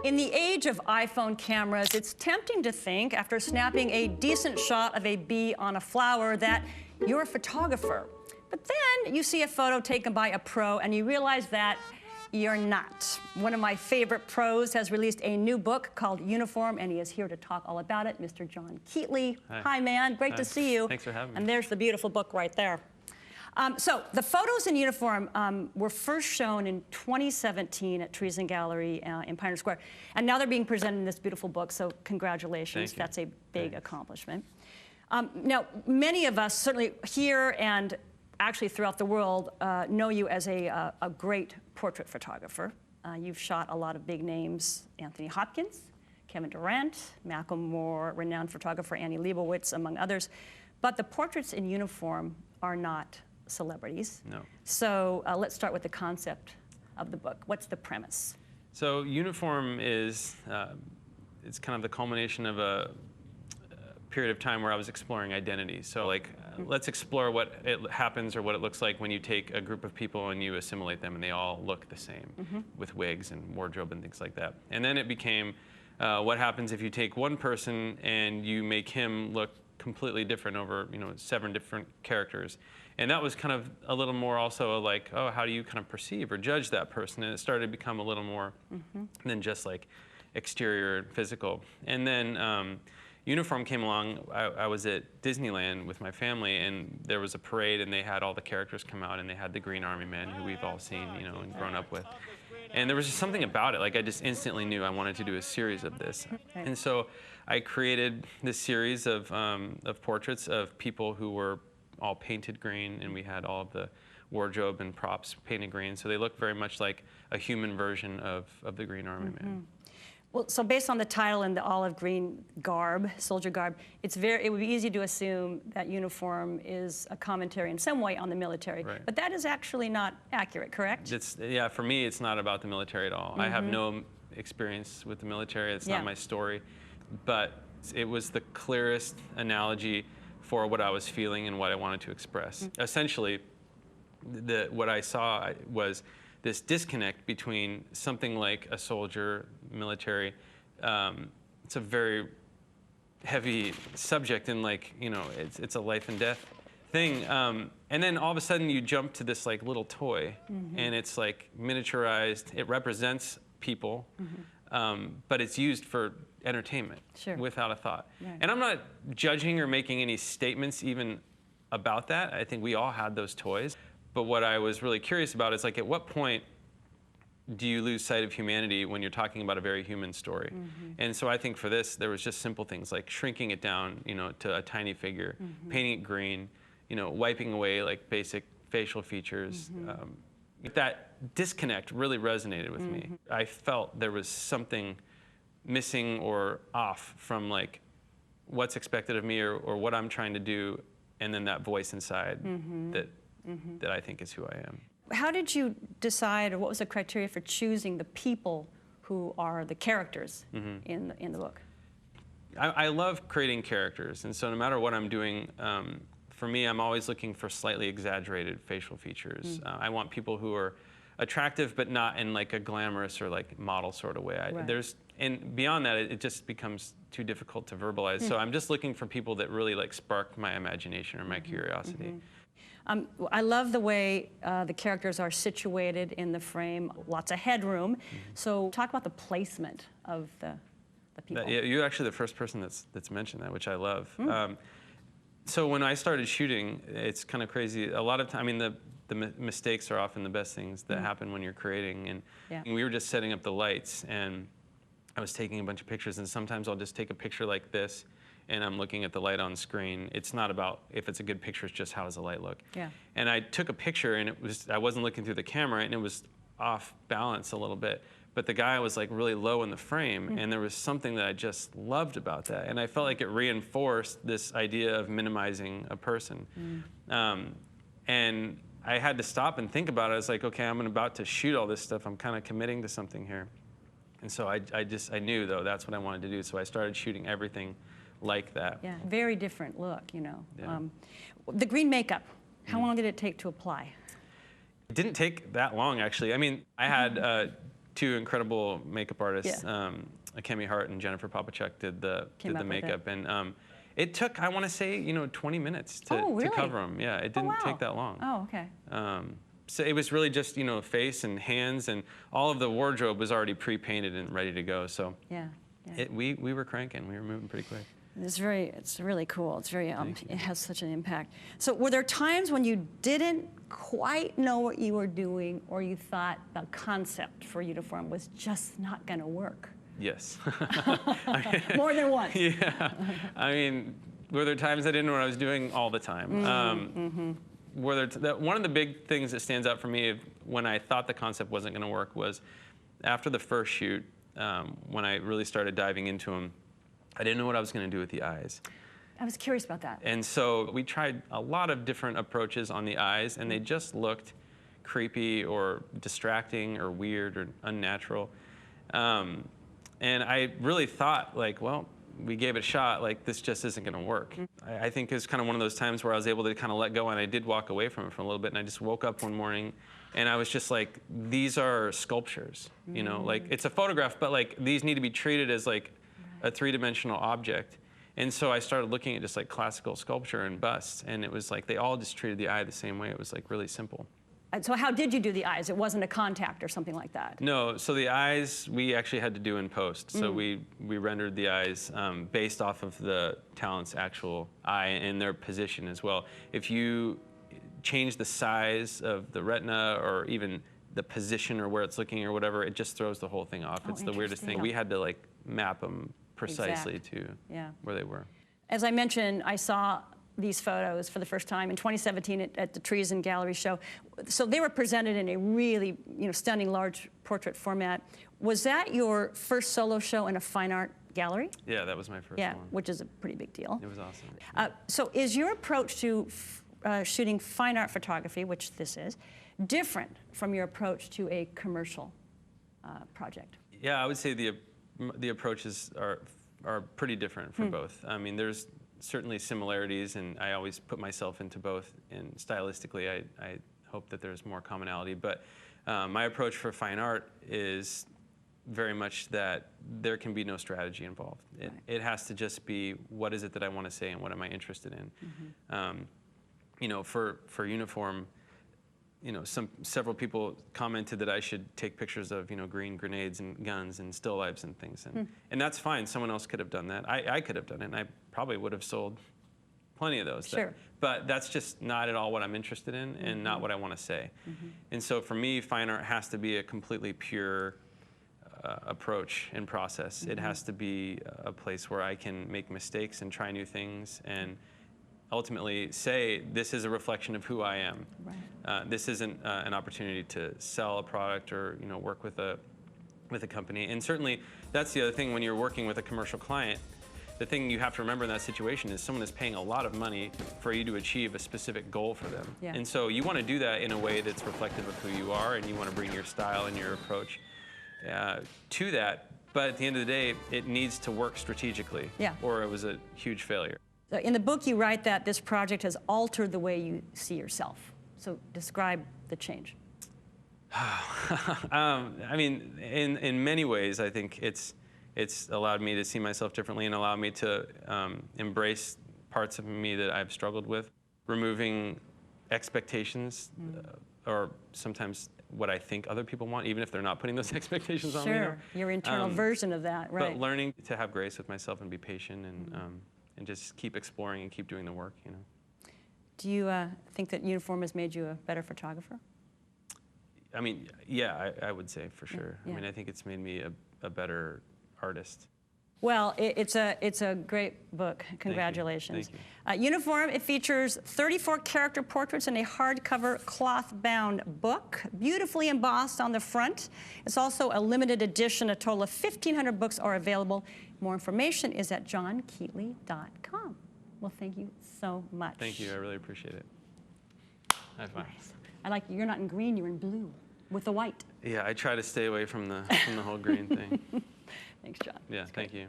In the age of iPhone cameras, it's tempting to think, after snapping a decent shot of a bee on a flower, that you're a photographer. But then you see a photo taken by a pro and you realize that you're not. One of my favorite pros has released a new book called Uniform, and he is here to talk all about it, Mr. John Keatley. Hi, man. Great to see you. Thanks for having me. And there's the beautiful book right there. So the photos in Uniform were first shown in 2017 at Treason Gallery in Pioneer Square. And now they're being presented in this beautiful book, so congratulations. That's a big accomplishment. Now, many of us, certainly here and actually throughout the world, know you as a great portrait photographer. You've shot a lot of big names: Anthony Hopkins, Kevin Durant, Macklemore, renowned photographer Annie Leibovitz, among others. But the portraits in Uniform are not celebrities. No. So let's start with the concept of the book. What's the premise? So Uniform is, it's kind of the culmination of a period of time where I was exploring identity. So like, let's explore what it happens or what it looks like when you take a group of people and you assimilate them and they all look the same with wigs and wardrobe and things like that. And then it became what happens if you take one person and you make him look completely different over, 7 different characters. And that was kind of a little more also like, oh, how do you kind of perceive or judge that person? And it started to become a little more than just like exterior and physical. And then Uniform came along. I was at Disneyland with my family, and there was a parade, and they had all the characters come out, and they had the Green Army Men, who we've all seen, and grown up with. And there was just something about it. Like, I just instantly knew I wanted to do a series of this. And so I created this series of portraits of people who were all painted green, and we had all of the wardrobe and props painted green. So they look very much like a human version of the Green Army Man. Well, so based on the title and the olive green garb, soldier garb, it would be easy to assume that Uniform is a commentary in some way on the military. Right. But that is actually not accurate, correct? Yeah, for me, it's not about the military at all. I have no experience with the military. It's not my story. But it was the clearest analogy for what I was feeling and what I wanted to express. Essentially, what I saw was this disconnect between something like a soldier, military. It's a very heavy subject, and like, it's a life and death thing. And then all of a sudden you jump to this like little toy, and it's like miniaturized. It represents people, but it's used for entertainment without a thought. Right. And I'm not judging or making any statements even about that. I think we all had those toys. But what I was really curious about is, like, at what point do you lose sight of humanity when you're talking about a very human story? And so I think for this, there was just simple things like shrinking it down, to a tiny figure, painting it green, wiping away like basic facial features. That disconnect really resonated with me. I felt there was something missing or off from like what's expected of me or what I'm trying to do, and then that voice inside that I think is who I am. How did you decide, or what was the criteria for choosing the people who are the characters in the book? I love creating characters, and so no matter what I'm doing, for me, I'm always looking for slightly exaggerated facial features. I want people who are attractive, but not in like a glamorous or like model sort of way. And beyond that, it just becomes too difficult to verbalize. So I'm just looking for people that really like spark my imagination or my curiosity. I love the way the characters are situated in the frame, lots of headroom. So talk about the placement of the people. Yeah, you're actually the first person that's mentioned that, which I love. So when I started shooting, it's kind of crazy. A lot of time, I mean, the mistakes are often the best things that happen when you're creating. And we were just setting up the lights, and I was taking a bunch of pictures, and sometimes I'll just take a picture like this, and I'm looking at the light on screen. It's not about if it's a good picture, it's just how does the light look. And I took a picture, and I wasn't looking through the camera, and it was off balance a little bit. But the guy was like really low in the frame, and there was something that I just loved about that. And I felt like it reinforced this idea of minimizing a person. And I had to stop and think about it. I was like, okay, I'm about to shoot all this stuff. I'm kind of committing to something here. And so I knew, though, that's what I wanted to do. So I started shooting everything like that. Yeah, very different look, The green makeup, how long did it take to apply? It didn't take that long, actually. I mean, I had two incredible makeup artists, Kemi Hart and Jennifer Popachuk, did the makeup, and it took, I want to say, 20 minutes to cover them. Yeah, it didn't take that long. Oh, okay. So it was really just, face and hands, and all of the wardrobe was already pre-painted and ready to go. So we were cranking. We were moving pretty quick. It's really cool. It's very, it has such an impact. So were there times when you didn't quite know what you were doing, or you thought the concept for uniform was just not going to work? Yes. More than once. Yeah. I mean, were there times I didn't know what I was doing? All the time. One of the big things that stands out for me when I thought the concept wasn't going to work was after the first shoot, when I really started diving into them, I didn't know what I was going to do with the eyes. I was curious about that. And so we tried a lot of different approaches on the eyes, and they just looked creepy or distracting or weird or unnatural. And I really thought, like, well, we gave it a shot, like, this just isn't going to work. I think it was kind of one of those times where I was able to kind of let go, and I did walk away from it for a little bit, and I just woke up one morning, and I was just like, these are sculptures, like, it's a photograph, but, like, these need to be treated as, like, a three-dimensional object. And so I started looking at just, like, classical sculpture and busts, and it was like they all just treated the eye the same way. It was, like, really simple. So how did you do the eyes? It wasn't a contact or something like that? No, so the eyes we actually had to do in post. So we rendered the eyes based off of the talent's actual eye and their position as well. If you change the size of the retina or even the position or where it's looking or whatever, it just throws the whole thing off. It's the weirdest thing. We had to, like, map them precisely to where they were. As I mentioned, I saw these photos for the first time in 2017 at the Trees and Gallery show. So they were presented in a really, stunning large portrait format. Was that your first solo show in a fine art gallery? Yeah, that was my first one. Which is a pretty big deal. It was awesome. So is your approach to shooting fine art photography, which this is, different from your approach to a commercial project? Yeah, I would say the approaches are pretty different for both. I mean, there's certainly similarities, and I always put myself into both. And stylistically, I hope that there's more commonality. But my approach for fine art is very much that there can be no strategy involved. It has to just be, what is it that I want to say and what am I interested in? For uniform, several people commented that I should take pictures of, green grenades and guns and still lifes and things. And that's fine. Someone else could have done that. I could have done it, and I probably would have sold plenty of those. Sure. But that's just not at all what I'm interested in and not what I want to say. And so for me, fine art has to be a completely pure approach and process. It has to be a place where I can make mistakes and try new things and ultimately say, this is a reflection of who I am. Right. This isn't an opportunity to sell a product or work with a company. And certainly that's the other thing when you're working with a commercial client. The thing you have to remember in that situation is someone is paying a lot of money for you to achieve a specific goal for them. And so you want to do that in a way that's reflective of who you are, and you want to bring your style and your approach to that. But at the end of the day, it needs to work strategically, or it was a huge failure. So in the book, you write that this project has altered the way you see yourself. So describe the change. I mean, in many ways, I think it's allowed me to see myself differently and allowed me to embrace parts of me that I've struggled with, removing expectations or sometimes what I think other people want, even if they're not putting those expectations on me. Sure, your internal version of that, right. But learning to have grace with myself and be patient and just keep exploring and keep doing the work, Do you think that uniform has made you a better photographer? I mean, yeah, I would say for sure. I mean, I think it's made me a better artist. Well, it's a great book. Congratulations. Thank you. Uniform, it features 34 character portraits in a hardcover cloth-bound book, beautifully embossed on the front. It's also a limited edition. A total of 1,500 books are available. More information is at johnkeatley.com. Well, thank you so much. Thank you. I really appreciate it. Have fun. Nice. I like you're not in green, you're in blue with the white. Yeah, I try to stay away from the whole green thing. Thanks, John. Yeah, thank you.